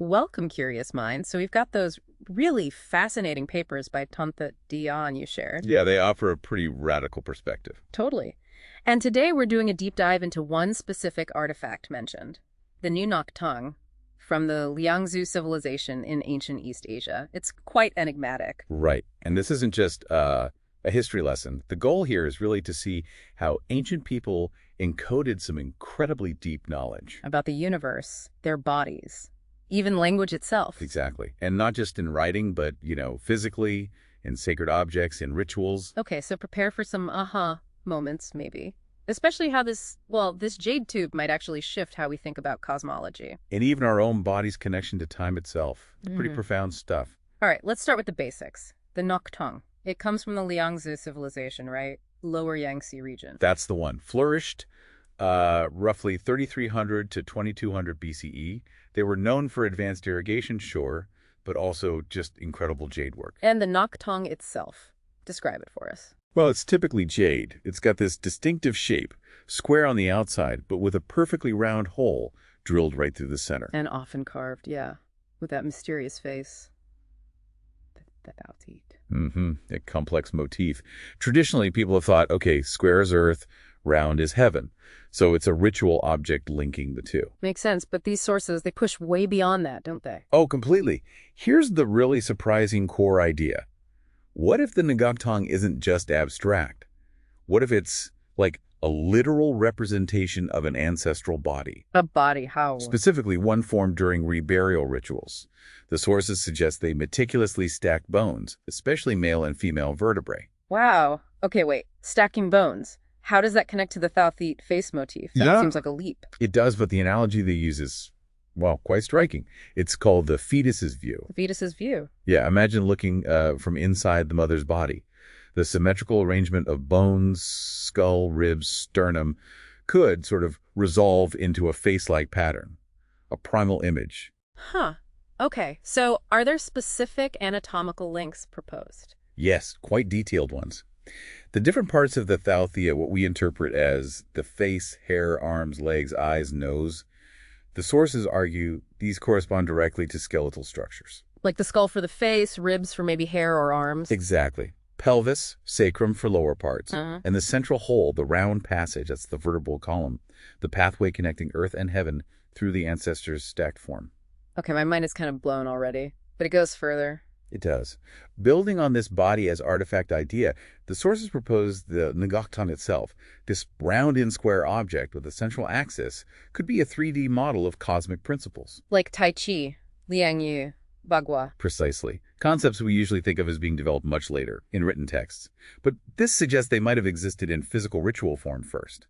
Welcome, curious minds. So we've got those really fascinating papers by Tuntha Dion you shared. Yeah, they offer a pretty radical perspective. Totally. And today we're doing a deep dive into one specific artifact mentioned, the Nunok tongue from the Liangzhu civilization in ancient East Asia. It's quite enigmatic. Right. And this isn't just a history lesson. The goal here is really to see how ancient people encoded some incredibly deep knowledge. About the universe, their bodies, even language itself. Exactly. And not just in writing, but, physically, in sacred objects, in rituals. Okay, so prepare for some aha moments, maybe. Especially how this jade tube might actually shift how we think about cosmology. And even our own body's connection to time itself. Pretty profound stuff. All right, let's start with the basics. The Nok tongue. It comes from the Liangzhu civilization, right? Lower Yangtze region. That's the one. Flourished roughly 3,300 to 2,200 BCE. They were known for advanced irrigation, sure, but also just incredible jade work. And the Nok tongue itself. Describe it for us. Well, it's typically jade. It's got this distinctive shape, square on the outside, but with a perfectly round hole drilled right through the center. And often carved, yeah, with that mysterious face. The Daotit. A complex motif. Traditionally, people have thought, okay, square is earth, round is heaven. So it's a ritual object linking the two. Makes sense, but these sources, they push way beyond that, don't they? Oh, completely. Here's the really surprising core idea. What if the Ngagtong isn't just abstract? What if it's like a literal representation of an ancestral body? A body, how? Specifically, one formed during reburial rituals. The sources suggest they meticulously stacked bones, especially male and female vertebrae. Wow. Okay, wait. Stacking bones. How does that connect to the Daotit face motif? That seems like a leap. It does, but the analogy they use is, well, quite striking. It's called the fetus's view. The fetus's view. Yeah, imagine looking from inside the mother's body. The symmetrical arrangement of bones, skull, ribs, sternum could sort of resolve into a face-like pattern, a primal image. Huh. Okay, so are there specific anatomical links proposed? Yes, quite detailed ones. The different parts of the Thaothea, what we interpret as the face, hair, arms, legs, eyes, nose, the sources argue these correspond directly to skeletal structures. Like the skull for the face, ribs for maybe hair or arms? Exactly. Pelvis, sacrum for lower parts, and the central hole, the round passage, that's the vertebral column, the pathway connecting earth and heaven through the ancestors' stacked form. Okay, my mind is kind of blown already, but it goes further. It does. Building on this body as artifact idea, the sources propose the Ngaktan itself, this round-in square object with a central axis, could be a 3D model of cosmic principles. Like Tai Chi, Liangyu, Bagua. Precisely. Concepts we usually think of as being developed much later, in written texts. But this suggests they might have existed in physical ritual form first.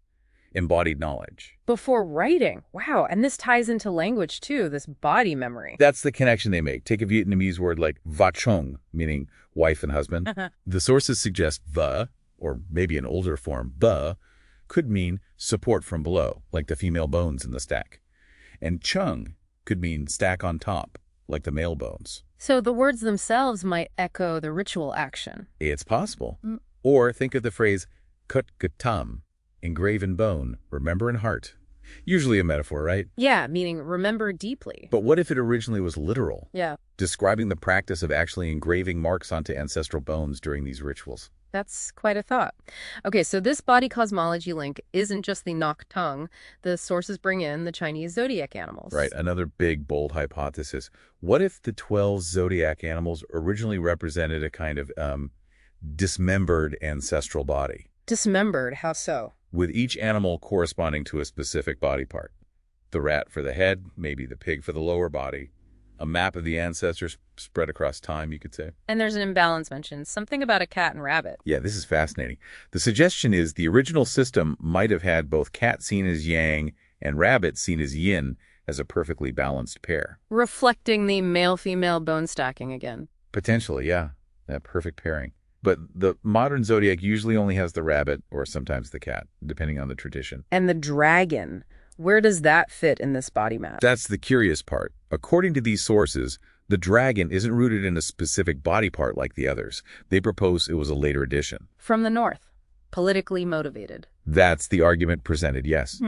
Embodied knowledge. Before writing. Wow, and this ties into language too, this body memory. That's the connection they make. Take a Vietnamese word like va chong, meaning wife and husband. The sources suggest va, or maybe an older form, ba, could mean support from below, like the female bones in the stack. And chung could mean stack on top, like the male bones. So the words themselves might echo the ritual action. It's possible. Or think of the phrase kut gatam, engraven bone, remember in heart. Usually a metaphor, right? Yeah, meaning remember deeply. But what if it originally was literal? Yeah. Describing the practice of actually engraving marks onto ancestral bones during these rituals. That's quite a thought. Okay, so this body cosmology link isn't just the Nok tongue. The sources bring in the Chinese zodiac animals. Right, another big, bold hypothesis. What if the 12 zodiac animals originally represented a kind of dismembered ancestral body? Dismembered, how so? With each animal corresponding to a specific body part. The rat for the head, maybe the pig for the lower body. A map of the ancestors spread across time, you could say. And there's an imbalance mentioned, something about a cat and rabbit. Yeah, this is fascinating. The suggestion is the original system might have had both cat seen as yang and rabbit seen as yin as a perfectly balanced pair. Reflecting the male-female bone stacking again. Potentially, yeah. That perfect pairing. But the modern zodiac usually only has the rabbit or sometimes the cat, depending on the tradition. And the dragon. Where does that fit in this body map? That's the curious part. According to these sources, the dragon isn't rooted in a specific body part like the others. They propose it was a later addition. From the north. Politically motivated. That's the argument presented, yes.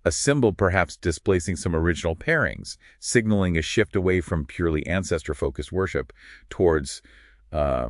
A symbol perhaps displacing some original pairings, signaling a shift away from purely ancestor-focused worship towards a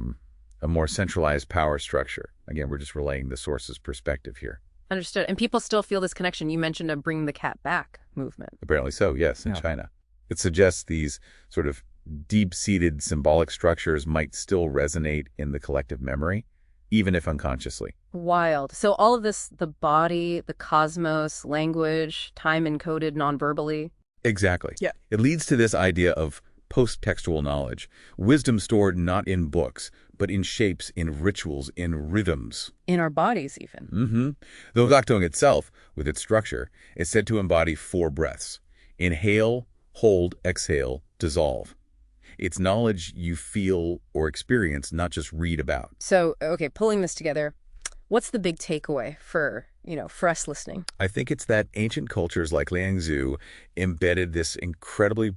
more centralized power structure. Again, we're just relaying the source's perspective here. Understood. And people still feel this connection. You mentioned a Bring the Cat Back movement. Apparently so, yes, in China. It suggests these sort of deep-seated symbolic structures might still resonate in the collective memory, even if unconsciously. Wild. So all of this, the body, the cosmos, language, time encoded non-verbally. Exactly. Yeah. It leads to this idea of post-textual knowledge, wisdom stored not in books, but in shapes, in rituals, in rhythms. In our bodies, even. The Gaktung itself, with its structure, is said to embody 4 breaths. Inhale, hold, exhale, dissolve. It's knowledge you feel or experience, not just read about. So, okay, pulling this together, what's the big takeaway for us listening? I think it's that ancient cultures like Liangzhu embedded this incredibly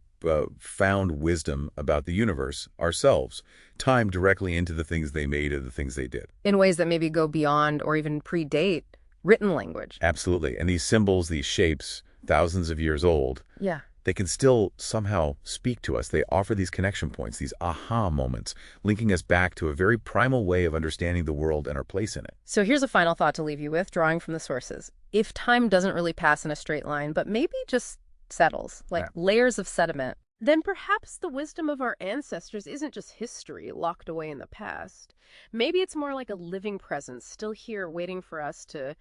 found wisdom about the universe, ourselves, timed directly into the things they made and the things they did. In ways that maybe go beyond or even predate written language. Absolutely. And these symbols, these shapes, thousands of years old, Yeah. they can still somehow speak to us. They offer these connection points, these aha moments, linking us back to a very primal way of understanding the world and our place in it. So here's a final thought to leave you with, drawing from the sources. If time doesn't really pass in a straight line, but maybe just settles, like layers of sediment, then perhaps the wisdom of our ancestors isn't just history locked away in the past. Maybe it's more like a living presence still here waiting for us to,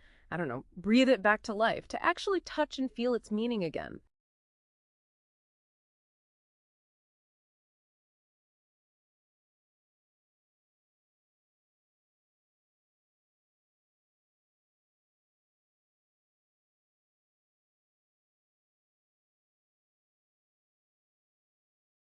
breathe it back to life, to actually touch and feel its meaning again.